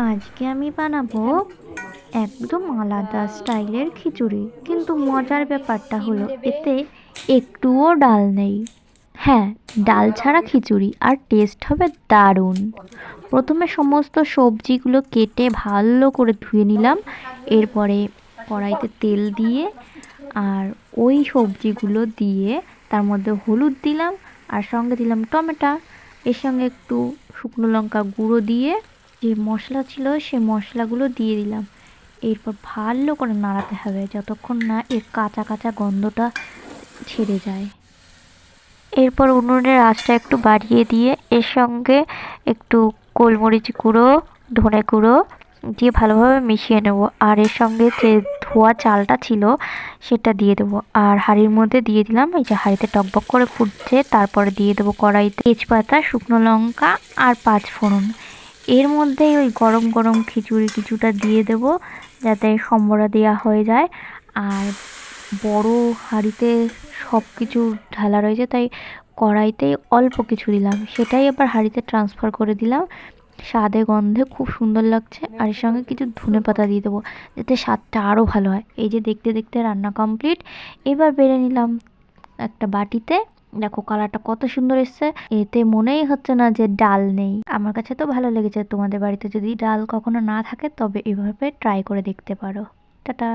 আজকে আমি বানাবো একদম আলাদা স্টাইলের খিচুড়ি, কিন্তু মজার ব্যাপারটা হলো এতে একটুও ডাল নেই। হ্যাঁ, ডাল ছাড়া খিচুড়ি, আর টেস্ট হবে দারুণ। প্রথমে সমস্ত সবজিগুলো কেটে ভালো করে ধুয়ে নিলাম। এরপরে কড়াইতে তেল দিয়ে আর ওই সবজিগুলো দিয়ে তার মধ্যে হলুদ দিলাম, আর সঙ্গে দিলাম টমেটো। এর সঙ্গে একটু শুকনো লঙ্কা গুঁড়ো দিয়ে যে মশলা ছিল সে মশলাগুলো দিয়ে দিলাম। এরপর ভালো করে নাড়াতে হবে যতক্ষণ না এর কাঁচা কাঁচা গন্ধটা ছেড়ে যায়। এরপর উনুনের আঁচটা একটু বাড়িয়ে দিয়ে এর সঙ্গে একটু গোলমরিচ গুঁড়ো, ধনে গুঁড়ো দিয়ে ভালোভাবে মিশিয়ে নেব। আর এর সঙ্গে যে ধোয়া চালটা ছিল সেটা দিয়ে দেবো। আর হাঁড়ির মধ্যে দিয়ে দিলাম, এই যে হাঁড়িতে টকবক করে ফুটছে, তারপরে দিয়ে দেবো কড়াইতে তেজপাতা, শুকনো লঙ্কা আর পাঁচ ফোড়ন। এর মধ্যেই ওই গরম গরম খিচুড়ি কিছুটা দিয়ে দেব, যাতে সম্বরা দেওয়া হয়ে যায়। আর বড় হাঁড়িতে সব কিছু ঢালা রয়েছে, তাই কড়াইতেই অল্প কিছু দিলাম, সেটাই আবার হাঁড়িতে ট্রান্সফার করে দিলাম। স্বাদে গন্ধে খুব সুন্দর লাগছে। আর এর সঙ্গে কিছু ধনেপাতা দিয়ে দেবো, যাতে স্বাদটা আরও ভালো হয়। এই যে দেখতে দেখতে রান্না কমপ্লিট। এবার বেড়ে নিলাম একটা বাটিতে। দেখো কালারটা কত সুন্দর এসছে, এতে মনেই হচ্ছে না যে ডাল নেই। আমার কাছে তো ভালো লেগেছে। তোমাদের বাড়িতে যদি ডাল কখনো না থাকে তবে এভাবে ট্রাই করে দেখতে পারো। টাটা।